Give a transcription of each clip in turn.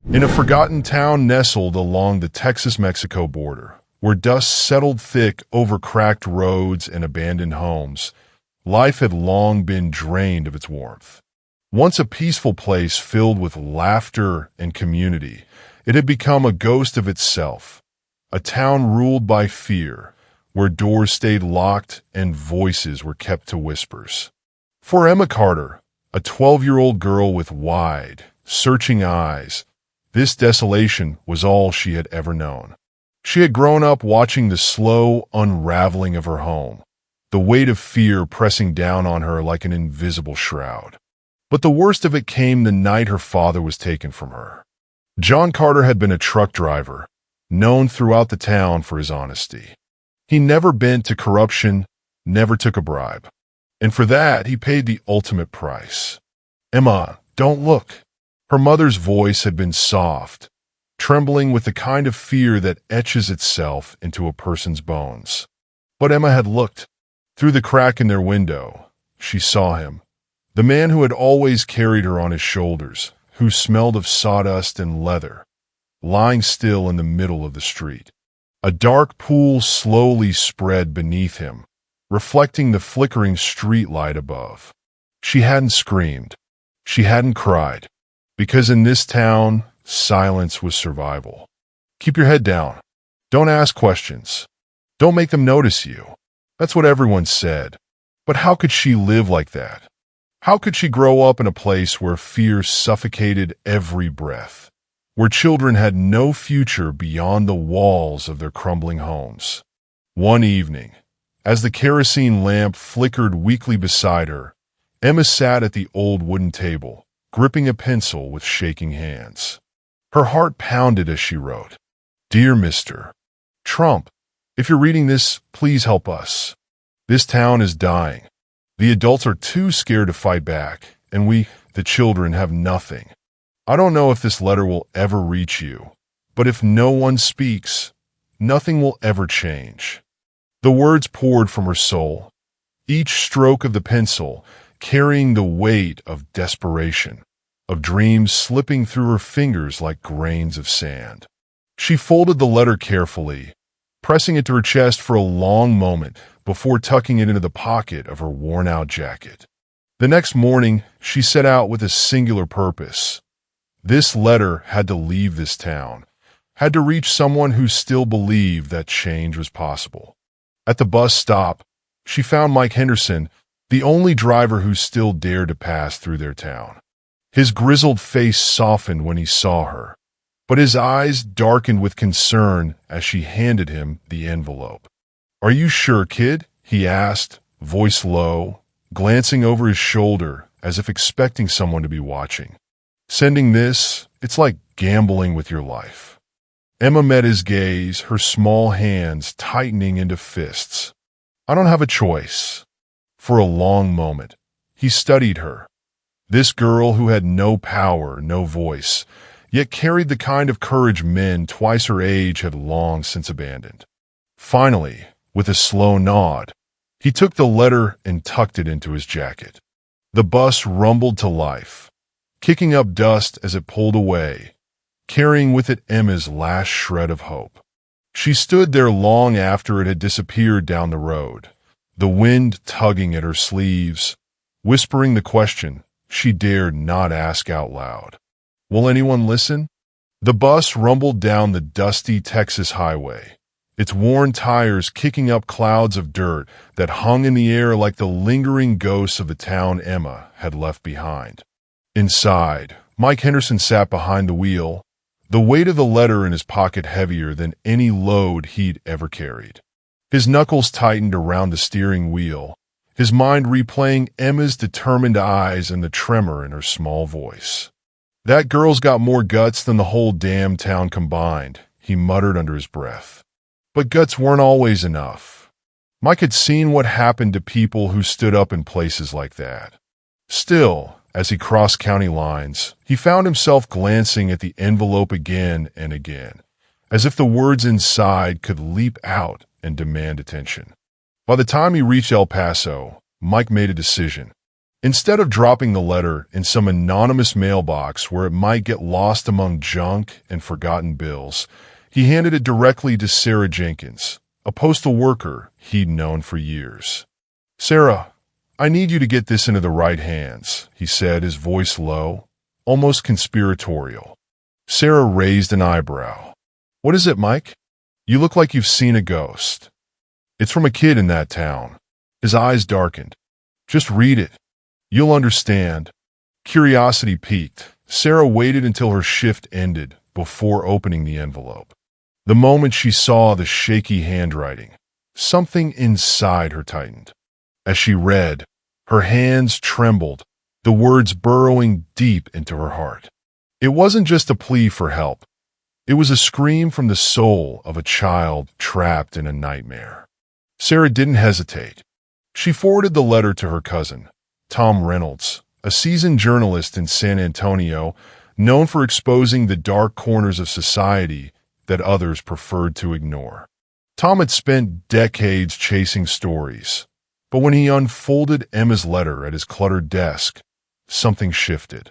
In a forgotten town nestled along the Texas-Mexico border, where dust settled thick over cracked roads and abandoned homes, life had long been drained of its warmth. Once a peaceful place filled with laughter and community, it had become a ghost of itself, a town ruled by fear, where doors stayed locked and voices were kept to whispers. For Emma Carter, a 12-year-old girl with wide, searching eyes, this desolation was all she had ever known. She had grown up watching the slow unraveling of her home, the weight of fear pressing down on her like an invisible shroud. But the worst of it came the night her father was taken from her. John Carter had been a truck driver, known throughout the town for his honesty. He never bent to corruption, never took a bribe. And for that, he paid the ultimate price. "Emma, don't look." Her mother's voice had been soft, trembling with the kind of fear that etches itself into a person's bones. But Emma had looked. Through the crack in their window, she saw him, the man who had always carried her on his shoulders, who smelled of sawdust and leather, lying still in the middle of the street. A dark pool slowly spread beneath him, reflecting the flickering street light above. She hadn't screamed. She hadn't cried. Because in this town, silence was survival. Keep your head down. Don't ask questions. Don't make them notice you. That's what everyone said. But how could she live like that? How could she grow up in a place where fear suffocated every breath, where children had no future beyond the walls of their crumbling homes? One evening, as the kerosene lamp flickered weakly beside her, Emma sat at the old wooden table, gripping a pencil with shaking hands. Her heart pounded as she wrote, "Dear Mr. Trump, if you're reading this, please help us. This town is dying. The adults are too scared to fight back, and we, the children, have nothing. I don't know if this letter will ever reach you, but if no one speaks, nothing will ever change." The words poured from her soul, each stroke of the pencil carrying the weight of desperation, of dreams slipping through her fingers like grains of sand. She folded the letter carefully, pressing it to her chest for a long moment before tucking it into the pocket of her worn-out jacket. The next morning, she set out with a singular purpose. This letter had to leave this town, had to reach someone who still believed that change was possible. At the bus stop, she found Mike Henderson, the only driver who still dared to pass through their town. His grizzled face softened when he saw her, but his eyes darkened with concern as she handed him the envelope. "Are you sure, kid?" he asked, voice low, glancing over his shoulder as if expecting someone to be watching. "Sending this, it's like gambling with your life." Emma met his gaze, her small hands tightening into fists. "I don't have a choice." For a long moment, he studied her. This girl who had no power, no voice, yet carried the kind of courage men twice her age had long since abandoned. Finally, with a slow nod, he took the letter and tucked it into his jacket. The bus rumbled to life, kicking up dust as it pulled away, carrying with it Emma's last shred of hope. She stood there long after it had disappeared down the road, the wind tugging at her sleeves, whispering the question she dared not ask out loud. Will anyone listen? The bus rumbled down the dusty Texas highway, its worn tires kicking up clouds of dirt that hung in the air like the lingering ghosts of the town Emma had left behind. Inside, Mike Henderson sat behind the wheel, the weight of the letter in his pocket heavier than any load he'd ever carried. His knuckles tightened around the steering wheel, his mind replaying Emma's determined eyes and the tremor in her small voice. "That girl's got more guts than the whole damn town combined," he muttered under his breath. But guts weren't always enough. Mike had seen what happened to people who stood up in places like that. Still, as he crossed county lines, he found himself glancing at the envelope again and again, as if the words inside could leap out and demand attention. By the time he reached El Paso, Mike made a decision. Instead of dropping the letter in some anonymous mailbox where it might get lost among junk and forgotten bills, he handed it directly to Sarah Jenkins, a postal worker he'd known for years. "Sarah, I need you to get this into the right hands," he said, his voice low, almost conspiratorial. Sarah raised an eyebrow. "What is it, Mike? You look like you've seen a ghost." "It's from a kid in that town." His eyes darkened. "Just read it. You'll understand." Curiosity piqued. Sarah waited until her shift ended before opening the envelope. The moment she saw the shaky handwriting, something inside her tightened. As she read, her hands trembled, the words burrowing deep into her heart. It wasn't just a plea for help. It was a scream from the soul of a child trapped in a nightmare. Sarah didn't hesitate. She forwarded the letter to her cousin, Tom Reynolds, a seasoned journalist in San Antonio, known for exposing the dark corners of society that others preferred to ignore. Tom had spent decades chasing stories, but when he unfolded Emma's letter at his cluttered desk, something shifted.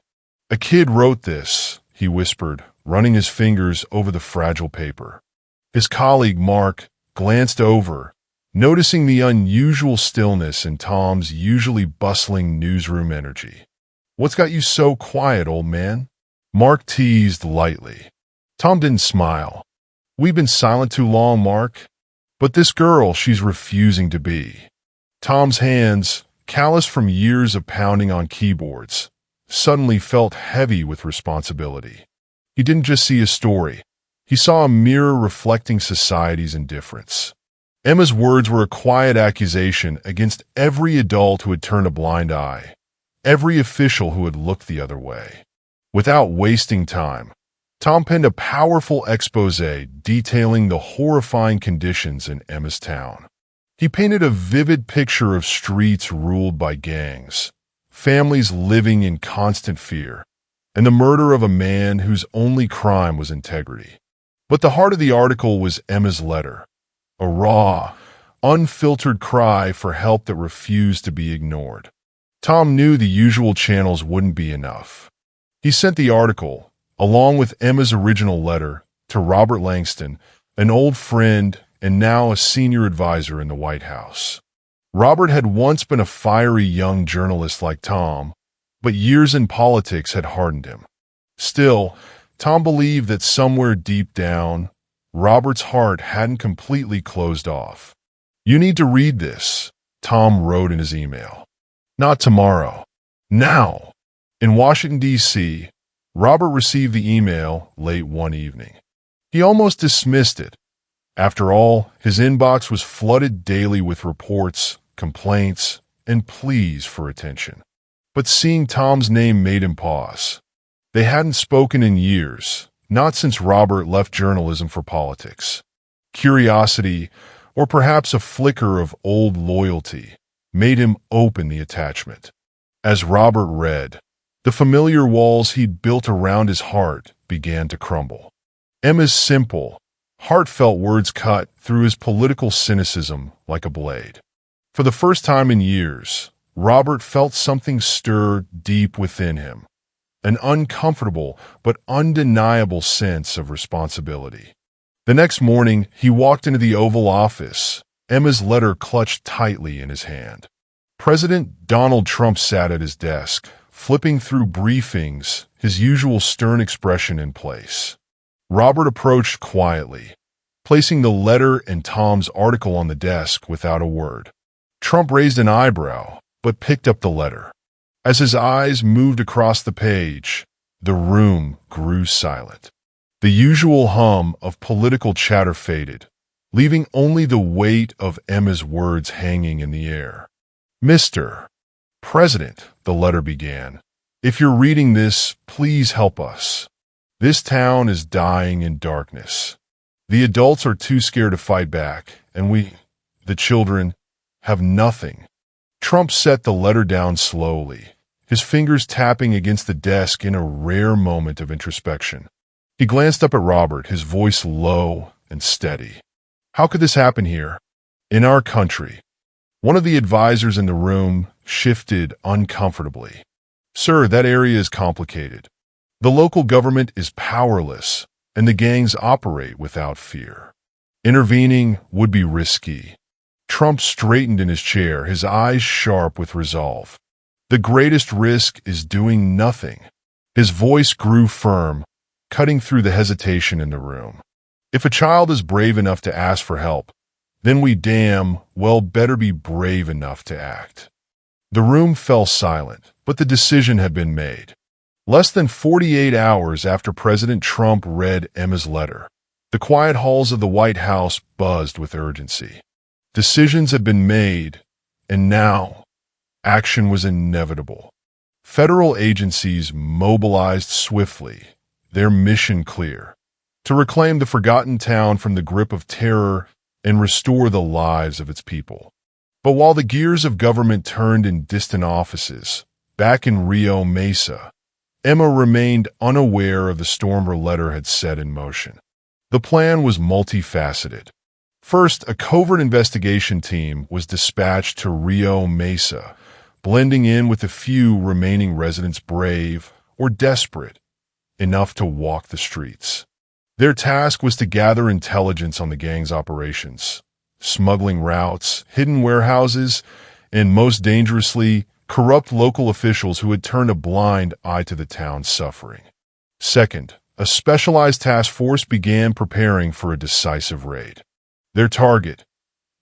"A kid wrote this," he whispered, running his fingers over the fragile paper. His colleague, Mark, glanced over, noticing the unusual stillness in Tom's usually bustling newsroom energy. "What's got you so quiet, old man?" Mark teased lightly. Tom didn't smile. "We've been silent too long, Mark. But this girl, she's refusing to be." Tom's hands, calloused from years of pounding on keyboards, suddenly felt heavy with responsibility. He didn't just see a story. He saw a mirror reflecting society's indifference. Emma's words were a quiet accusation against every adult who had turned a blind eye, every official who had looked the other way. Without wasting time, Tom penned a powerful exposé detailing the horrifying conditions in Emma's town. He painted a vivid picture of streets ruled by gangs, families living in constant fear, and the murder of a man whose only crime was integrity. But the heart of the article was Emma's letter, a raw, unfiltered cry for help that refused to be ignored. Tom knew the usual channels wouldn't be enough. He sent the article, along with Emma's original letter, to Robert Langston, an old friend and now a senior advisor in the White House. Robert had once been a fiery young journalist like Tom, but years in politics had hardened him. Still, Tom believed that somewhere deep down, Robert's heart hadn't completely closed off. "You need to read this," Tom wrote in his email. "Not tomorrow. Now." In Washington, D.C., Robert received the email late one evening. He almost dismissed it. After all, his inbox was flooded daily with reports, complaints, and pleas for attention. But seeing Tom's name made him pause. They hadn't spoken in years, not since Robert left journalism for politics. Curiosity, or perhaps a flicker of old loyalty, made him open the attachment. As Robert read, the familiar walls he'd built around his heart began to crumble. Emma's simple, heartfelt words cut through his political cynicism like a blade. For the first time in years, Robert felt something stir deep within him, an uncomfortable but undeniable sense of responsibility. The next morning, he walked into the Oval Office, Emma's letter clutched tightly in his hand. President Donald Trump sat at his desk, flipping through briefings, his usual stern expression in place. Robert approached quietly, placing the letter and Tom's article on the desk without a word. Trump raised an eyebrow, but picked up the letter. As his eyes moved across the page, the room grew silent. The usual hum of political chatter faded, leaving only the weight of Emma's words hanging in the air. "Mr. President," the letter began, "if you're reading this, please help us. This town is dying in darkness. The adults are too scared to fight back, and we, the children, have nothing." Trump set the letter down slowly, his fingers tapping against the desk in a rare moment of introspection. He glanced up at Robert, his voice low and steady. "How could this happen here? In our country? One of the advisors in the room shifted uncomfortably. "Sir, that area is complicated. The local government is powerless, and the gangs operate without fear. Intervening would be risky." Trump straightened in his chair, his eyes sharp with resolve. "The greatest risk is doing nothing." His voice grew firm, cutting through the hesitation in the room. "If a child is brave enough to ask for help, then we damn well better be brave enough to act." The room fell silent, but the decision had been made. Less than 48 hours after President Trump read Emma's letter, the quiet halls of the White House buzzed with urgency. Decisions had been made, and now action was inevitable. Federal agencies mobilized swiftly, their mission clear: to reclaim the forgotten town from the grip of terror and restore the lives of its people. But while the gears of government turned in distant offices, back in Rio Mesa, Emma remained unaware of the storm her letter had set in motion. The plan was multifaceted. First, a covert investigation team was dispatched to Rio Mesa, blending in with the few remaining residents brave or desperate enough to walk the streets. Their task was to gather intelligence on the gang's operations, smuggling routes, hidden warehouses, and most dangerously, corrupt local officials who had turned a blind eye to the town's suffering. Second, a specialized task force began preparing for a decisive raid. Their target,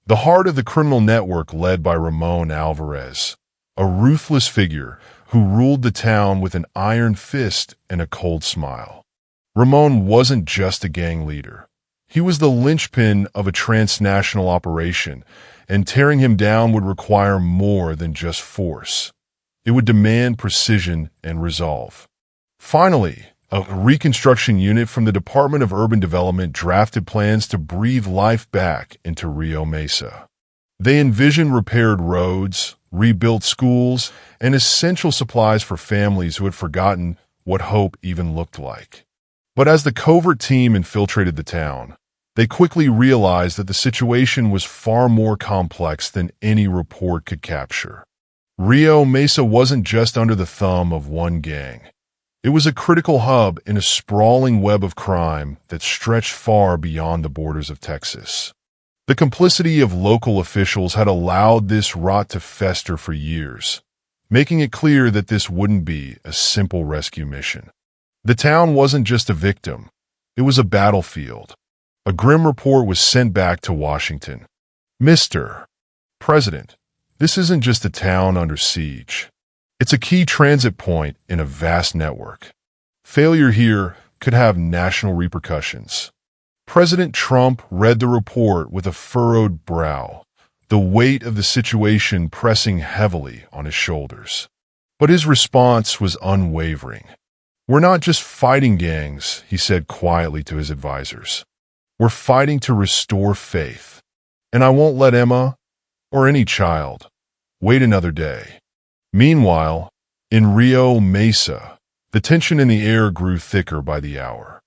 the heart of the criminal network led by Ramon Alvarez, a ruthless figure who ruled the town with an iron fist and a cold smile. Ramon wasn't just a gang leader. He was the linchpin of a transnational operation, and tearing him down would require more than just force. It would demand precision and resolve. Finally, a reconstruction unit from the Department of Urban Development drafted plans to breathe life back into Rio Mesa. They envisioned repaired roads, rebuilt schools, and essential supplies for families who had forgotten what hope even looked like. But as the covert team infiltrated the town, they quickly realized that the situation was far more complex than any report could capture. Rio Mesa wasn't just under the thumb of one gang. It was a critical hub in a sprawling web of crime that stretched far beyond the borders of Texas. The complicity of local officials had allowed this rot to fester for years, making it clear that this wouldn't be a simple rescue mission. The town wasn't just a victim, it was a battlefield. A grim report was sent back to Washington. "Mr. President, this isn't just a town under siege. It's a key transit point in a vast network. Failure here could have national repercussions." President Trump read the report with a furrowed brow, the weight of the situation pressing heavily on his shoulders. But his response was unwavering. "We're not just fighting gangs," he said quietly to his advisors. "We're fighting to restore faith. And I won't let Emma, or any child, wait another day." Meanwhile, in Rio Mesa, the tension in the air grew thicker by the hour.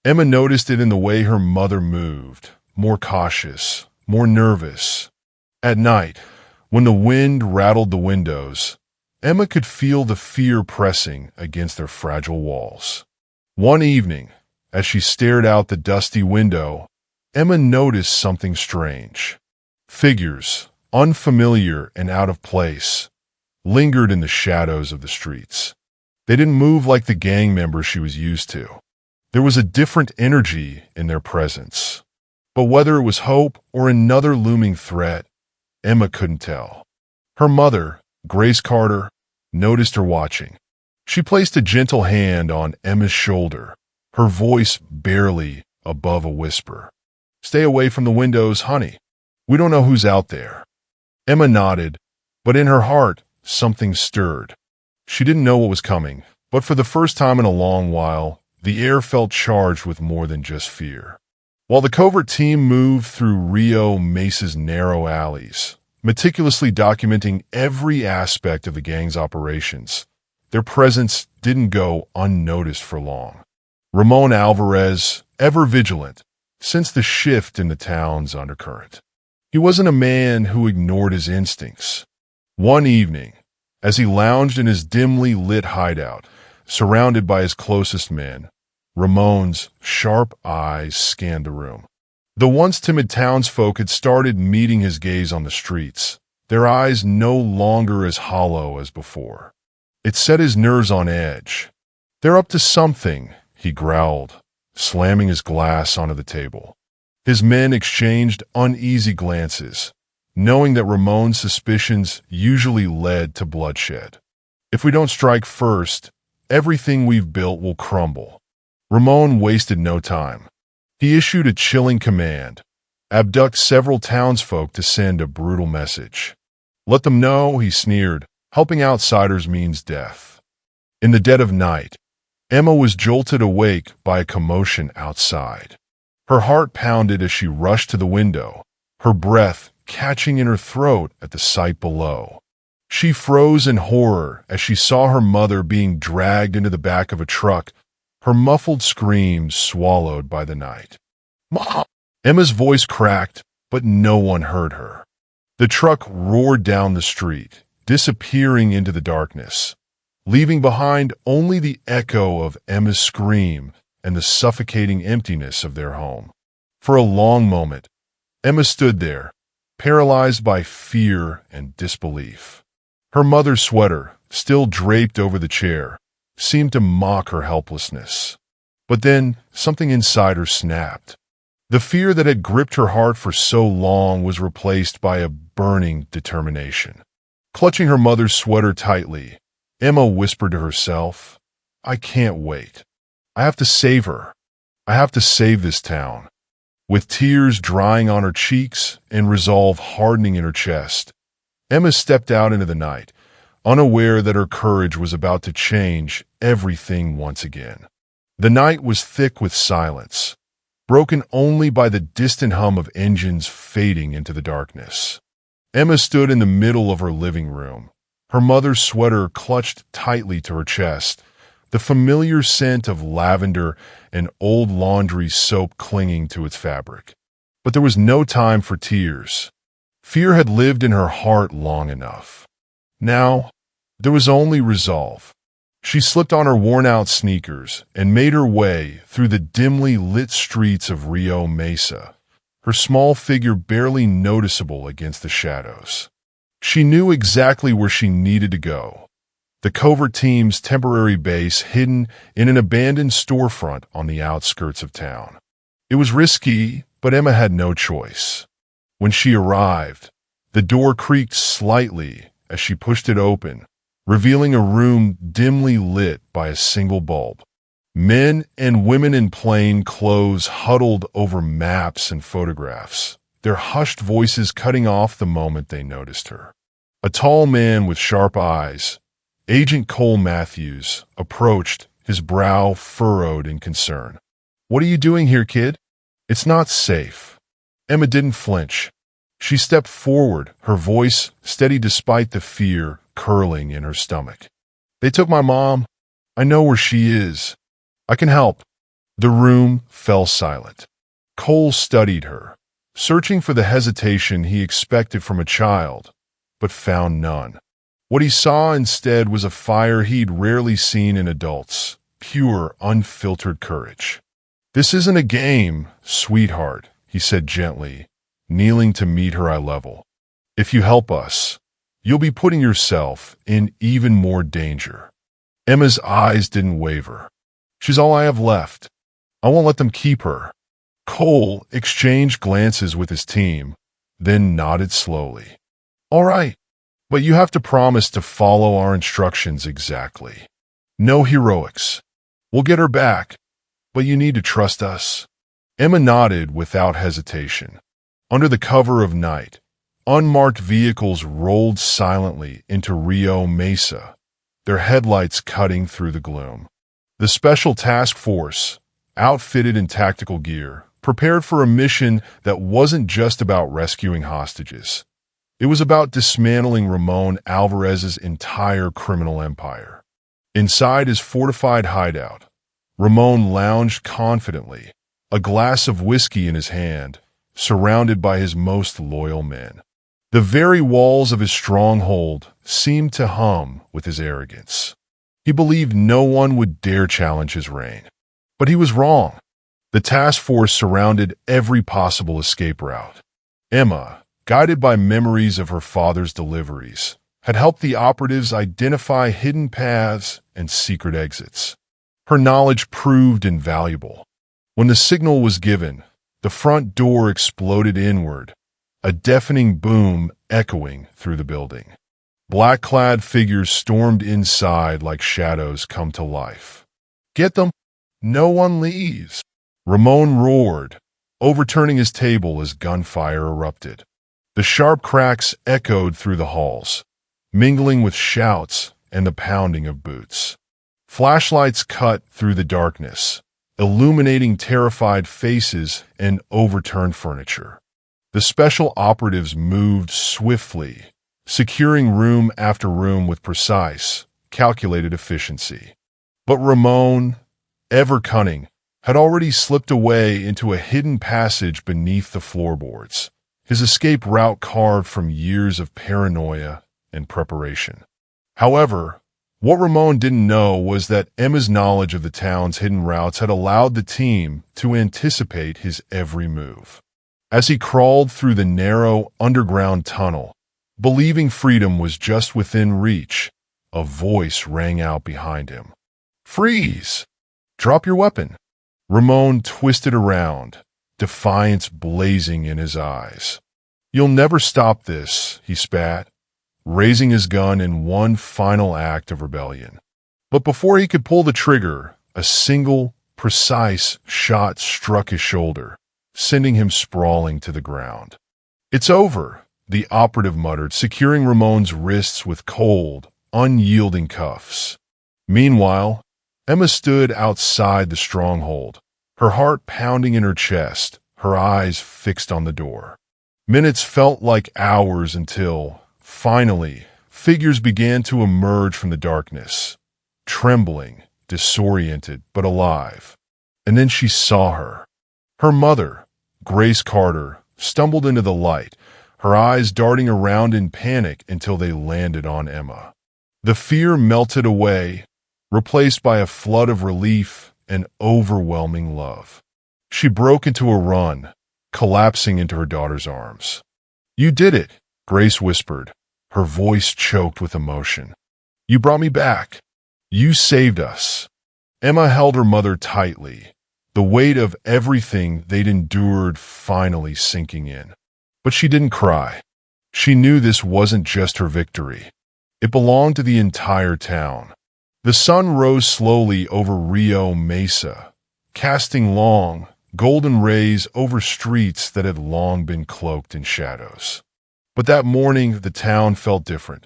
Emma noticed it in the way her mother moved, more cautious, more nervous. At night, when the wind rattled the windows, Emma could feel the fear pressing against their fragile walls. One evening, as she stared out the dusty window, Emma noticed something strange. Figures, unfamiliar and out of place, lingered in the shadows of the streets. They didn't move like the gang members she was used to. There was a different energy in their presence. But whether it was hope or another looming threat, Emma couldn't tell. Her mother, Grace Carter, noticed her watching. She placed a gentle hand on Emma's shoulder, her voice barely above a whisper. "Stay away from the windows, honey. We don't know who's out there." Emma nodded, but in her heart, something stirred. She didn't know what was coming, but for the first time in a long while, the air felt charged with more than just fear. While the covert team moved through Rio Mesa's narrow alleys, meticulously documenting every aspect of the gang's operations, their presence didn't go unnoticed for long. Ramon Alvarez, ever vigilant, sensed the shift in the town's undercurrent. He wasn't a man who ignored his instincts. One evening, as he lounged in his dimly lit hideout, surrounded by his closest men, Ramon's sharp eyes scanned the room. The once timid townsfolk had started meeting his gaze on the streets, their eyes no longer as hollow as before. It set his nerves on edge. "They're up to something," he growled, slamming his glass onto the table. His men exchanged uneasy glances, knowing that Ramon's suspicions usually led to bloodshed. "If we don't strike first, everything we've built will crumble." Ramon wasted no time. He issued a chilling command: abduct several townsfolk to send a brutal message. "Let them know," he sneered, "helping outsiders means death." In the dead of night, Emma was jolted awake by a commotion outside. Her heart pounded as she rushed to the window, her breath catching in her throat at the sight below. She froze in horror as she saw her mother being dragged into the back of a truck, her muffled screams swallowed by the night. "Mom!" Emma's voice cracked, but no one heard her. The truck roared down the street, disappearing into the darkness, leaving behind only the echo of Emma's scream and the suffocating emptiness of their home. For a long moment, Emma stood there, paralyzed by fear and disbelief. Her mother's sweater, still draped over the chair, seemed to mock her helplessness. But then something inside her snapped. The fear that had gripped her heart for so long was replaced by a burning determination. Clutching her mother's sweater tightly, Emma whispered to herself, "I can't wait. I have to save her. I have to save this town." With tears drying on her cheeks and resolve hardening in her chest, Emma stepped out into the night, unaware that her courage was about to change everything once again. The night was thick with silence, broken only by the distant hum of engines fading into the darkness. Emma stood in the middle of her living room, her mother's sweater clutched tightly to her chest, the familiar scent of lavender and old laundry soap clinging to its fabric. But there was no time for tears. Fear had lived in her heart long enough. Now, there was only resolve. She slipped on her worn-out sneakers and made her way through the dimly lit streets of Rio Mesa, her small figure barely noticeable against the shadows. She knew exactly where she needed to go. The covert team's temporary base hidden in an abandoned storefront on the outskirts of town. It was risky, but Emma had no choice. When she arrived, the door creaked slightly as she pushed it open, revealing a room dimly lit by a single bulb. Men and women in plain clothes huddled over maps and photographs, their hushed voices cutting off the moment they noticed her. A tall man with sharp eyes, Agent Cole Matthews, approached, his brow furrowed in concern. "What are you doing here, kid? It's not safe." Emma didn't flinch. She stepped forward, her voice steady despite the fear curling in her stomach. "They took my mom. I know where she is. I can help." The room fell silent. Cole studied her, searching for the hesitation he expected from a child, but found none. What he saw instead was a fire he'd rarely seen in adults, pure, unfiltered courage. "This isn't a game, sweetheart," he said gently, kneeling to meet her eye level. "If you help us, you'll be putting yourself in even more danger." Emma's eyes didn't waver. "She's all I have left. I won't let them keep her." Cole exchanged glances with his team, then nodded slowly. "All right. But you have to promise to follow our instructions exactly. No heroics. We'll get her back, but you need to trust us." Emma nodded without hesitation. Under the cover of night, unmarked vehicles rolled silently into Rio Mesa, their headlights cutting through the gloom. The Special Task Force, outfitted in tactical gear, prepared for a mission that wasn't just about rescuing hostages. It was about dismantling Ramon Alvarez's entire criminal empire. Inside his fortified hideout, Ramon lounged confidently, a glass of whiskey in his hand, surrounded by his most loyal men. The very walls of his stronghold seemed to hum with his arrogance. He believed no one would dare challenge his reign. But he was wrong. The task force surrounded every possible escape route. Emma, guided by memories of her father's deliveries, had helped the operatives identify hidden paths and secret exits. Her knowledge proved invaluable. When the signal was given, the front door exploded inward, a deafening boom echoing through the building. Black-clad figures stormed inside like shadows come to life. "Get them! No one leaves!" Ramon roared, overturning his table as gunfire erupted. The sharp cracks echoed through the halls, mingling with shouts and the pounding of boots. Flashlights cut through the darkness, illuminating terrified faces and overturned furniture. The special operatives moved swiftly, securing room after room with precise, calculated efficiency. But Ramon, ever cunning, had already slipped away into a hidden passage beneath the floorboards, his escape route carved from years of paranoia and preparation. However, what Ramon didn't know was that Emma's knowledge of the town's hidden routes had allowed the team to anticipate his every move. As he crawled through the narrow underground tunnel, believing freedom was just within reach, a voice rang out behind him. "Freeze! Drop your weapon!" Ramon twisted around, defiance blazing in his eyes. "You'll never stop this," he spat, raising his gun in one final act of rebellion. But before he could pull the trigger, a single, precise shot struck his shoulder, sending him sprawling to the ground. "It's over," the operative muttered, securing Ramon's wrists with cold, unyielding cuffs. Meanwhile, Emma stood outside the stronghold, her heart pounding in her chest, her eyes fixed on the door. Minutes felt like hours until, finally, figures began to emerge from the darkness, trembling, disoriented, but alive. And then she saw her. Her mother, Grace Carter, stumbled into the light, her eyes darting around in panic until they landed on Emma. The fear melted away, replaced by a flood of relief and overwhelming love. She broke into a run, collapsing into her daughter's arms. "You did it," Grace whispered, her voice choked with emotion. "You brought me back. You saved us." Emma held her mother tightly, the weight of everything they'd endured finally sinking in. But she didn't cry. She knew this wasn't just her victory. It belonged to the entire town. The sun rose slowly over Rio Mesa, casting long, golden rays over streets that had long been cloaked in shadows. But that morning, the town felt different.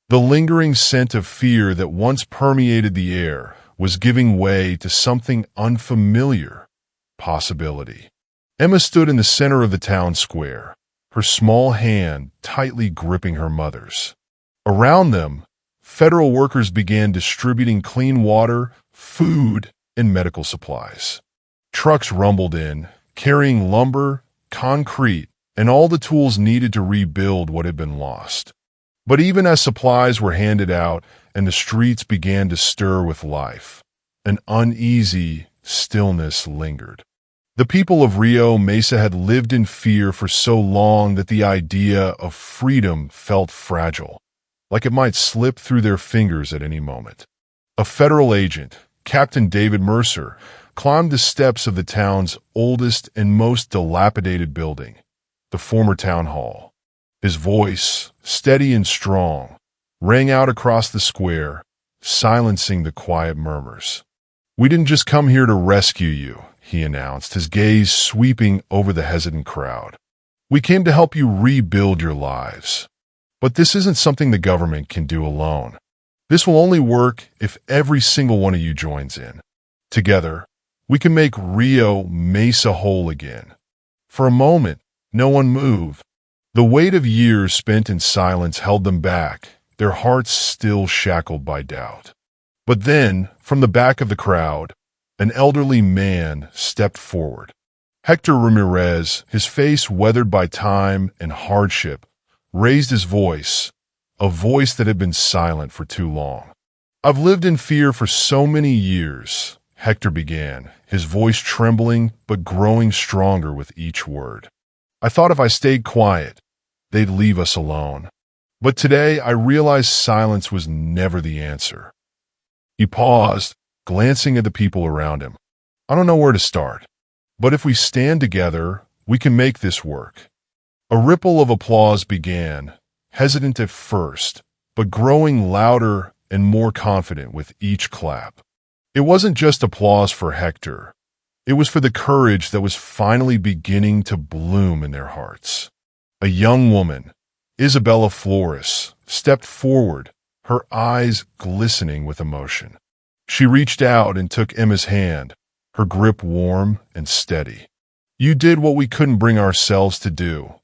The lingering scent of fear that once permeated the air was giving way to something unfamiliar: possibility. Emma stood in the center of the town square, her small hand tightly gripping her mother's. Around them, federal workers began distributing clean water, food, and medical supplies. Trucks rumbled in, carrying lumber, concrete, and all the tools needed to rebuild what had been lost. But even as supplies were handed out and the streets began to stir with life, an uneasy stillness lingered. The people of Rio Mesa had lived in fear for so long that the idea of freedom felt fragile, like it might slip through their fingers at any moment. A federal agent, Captain David Mercer, climbed the steps of the town's oldest and most dilapidated building, the former town hall. His voice, steady and strong, rang out across the square, silencing the quiet murmurs. "We didn't just come here to rescue you," he announced, his gaze sweeping over the hesitant crowd. "We came to help you rebuild your lives. But this isn't something the government can do alone. This will only work if every single one of you joins in. Together, we can make Rio Mesa whole again." For a moment, no one moved. The weight of years spent in silence held them back, their hearts still shackled by doubt. But then, from the back of the crowd, an elderly man stepped forward. Hector Ramirez, his face weathered by time and hardship, raised his voice, a voice that had been silent for too long. "I've lived in fear for so many years," Hector began, his voice trembling but growing stronger with each word. "I thought if I stayed quiet, they'd leave us alone. But today I realized silence was never the answer." He paused, glancing at the people around him. "I don't know where to start, but if we stand together, we can make this work." A ripple of applause began, hesitant at first, but growing louder and more confident with each clap. It wasn't just applause for Hector. It was for the courage that was finally beginning to bloom in their hearts. A young woman, Isabella Flores, stepped forward, her eyes glistening with emotion. She reached out and took Emma's hand, her grip warm and steady. "You did what we couldn't bring ourselves to do,"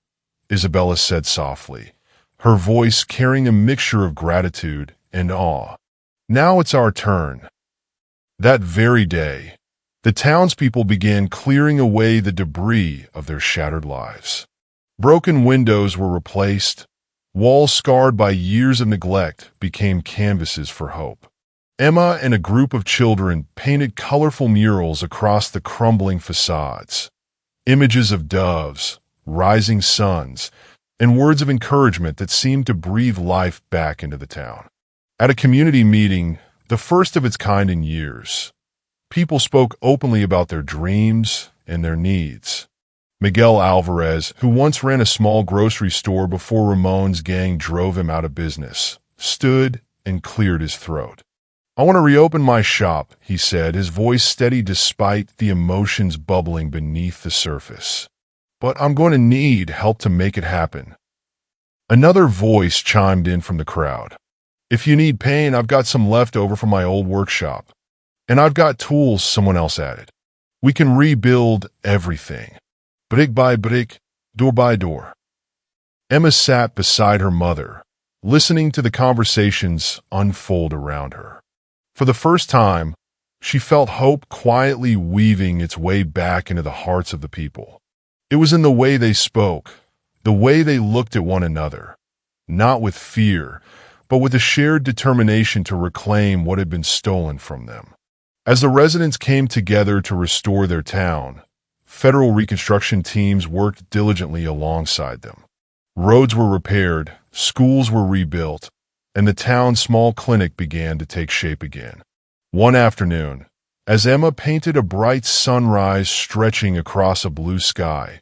Isabella said softly, her voice carrying a mixture of gratitude and awe. "Now it's our turn." That very day, the townspeople began clearing away the debris of their shattered lives. Broken windows were replaced. Walls scarred by years of neglect became canvases for hope. Emma and a group of children painted colorful murals across the crumbling facades. Images of doves, rising suns, and words of encouragement that seemed to breathe life back into the town. At a community meeting, the first of its kind in years, people spoke openly about their dreams and their needs. Miguel Alvarez, who once ran a small grocery store before Ramon's gang drove him out of business, stood and cleared his throat. "I want to reopen my shop," he said, his voice steady despite the emotions bubbling beneath the surface. "But I'm going to need help to make it happen." Another voice chimed in from the crowd. "If you need paint, I've got some left over from my old workshop. And I've got tools someone else added. We can rebuild everything. Brick by brick, door by door." Emma sat beside her mother, listening to the conversations unfold around her. For the first time, she felt hope quietly weaving its way back into the hearts of the people. It was in the way they spoke, the way they looked at one another, not with fear, but with a shared determination to reclaim what had been stolen from them. As the residents came together to restore their town, federal reconstruction teams worked diligently alongside them. Roads were repaired, schools were rebuilt, and the town's small clinic began to take shape again. One afternoon, as Emma painted a bright sunrise stretching across a blue sky,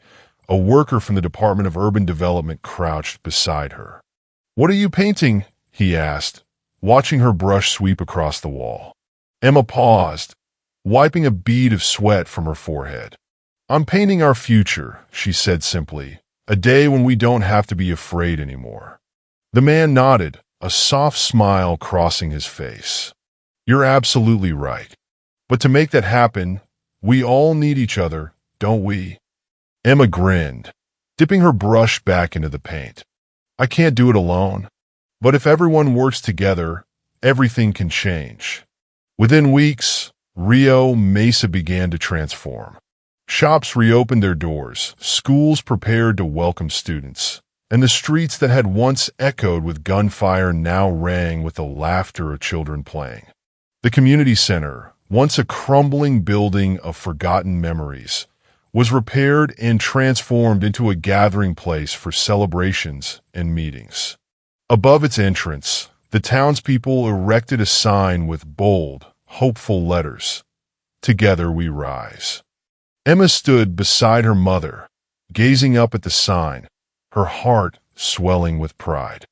a worker from the Department of Urban Development crouched beside her. "What are you painting?" he asked, watching her brush sweep across the wall. Emma paused, wiping a bead of sweat from her forehead. "I'm painting our future," she said simply, "a day when we don't have to be afraid anymore." The man nodded, a soft smile crossing his face. "You're absolutely right. But to make that happen, we all need each other, don't we?" Emma grinned, dipping her brush back into the paint. "I can't do it alone. But if everyone works together, everything can change." Within weeks, Rio Mesa began to transform. Shops reopened their doors, schools prepared to welcome students, and the streets that had once echoed with gunfire now rang with the laughter of children playing. The community center, once a crumbling building of forgotten memories, was repaired and transformed into a gathering place for celebrations and meetings. Above its entrance, the townspeople erected a sign with bold, hopeful letters, "Together we rise." Emma stood beside her mother, gazing up at the sign, her heart swelling with pride.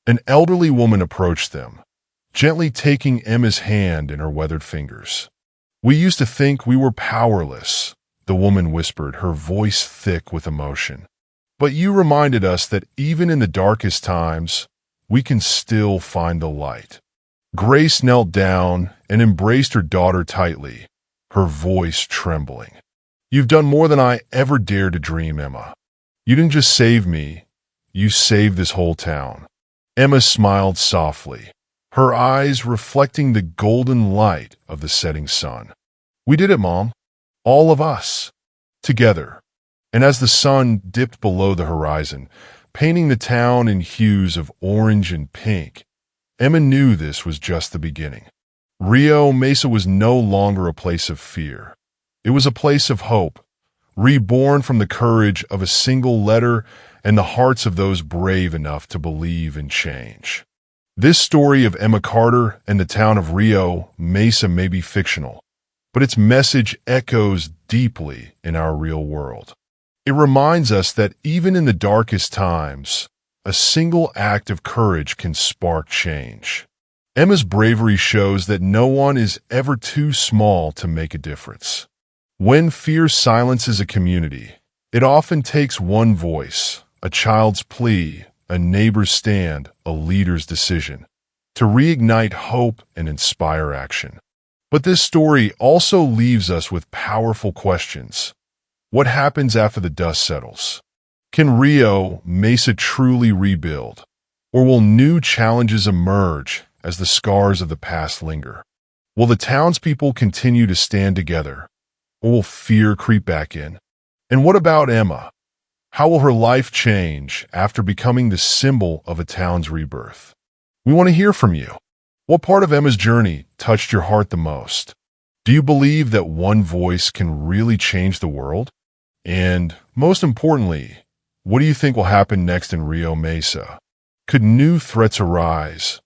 An elderly woman approached them, gently taking Emma's hand in her weathered fingers. "We used to think we were powerless," the woman whispered, her voice thick with emotion. "But you reminded us that even in the darkest times, we can still find the light." Grace knelt down and embraced her daughter tightly, her voice trembling. "You've done more than I ever dared to dream, Emma. You didn't just save me, you saved this whole town." Emma smiled softly, her eyes reflecting the golden light of the setting sun. "We did it, Mom. All of us. Together." And as the sun dipped below the horizon, painting the town in hues of orange and pink, Emma knew this was just the beginning. Rio Mesa was no longer a place of fear. It was a place of hope, reborn from the courage of a single letter and the hearts of those brave enough to believe in change. This story of Emma Carter and the town of Rio Mesa may be fictional, but its message echoes deeply in our real world. It reminds us that even in the darkest times, a single act of courage can spark change. Emma's bravery shows that no one is ever too small to make a difference. When fear silences a community, it often takes one voice, a child's plea, a neighbor's stand, a leader's decision, to reignite hope and inspire action. But this story also leaves us with powerful questions. What happens after the dust settles? Can Rio Mesa truly rebuild? Or will new challenges emerge as the scars of the past linger? Will the townspeople continue to stand together? Or will fear creep back in? And what about Emma? How will her life change after becoming the symbol of a town's rebirth? We want to hear from you. What part of Emma's journey touched your heart the most? Do you believe that one voice can really change the world? And most importantly, what do you think will happen next in Rio Mesa? Could new threats arise?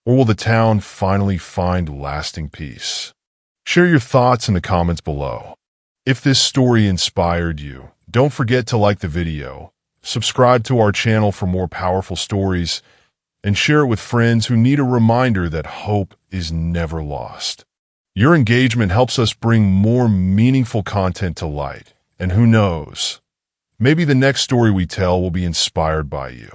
Or will the town finally find lasting peace? Share your thoughts in the comments below. If this story inspired you, don't forget to like the video, subscribe to our channel for more powerful stories, and share it with friends who need a reminder that hope is never lost. Your engagement helps us bring more meaningful content to light, and who knows, maybe the next story we tell will be inspired by you.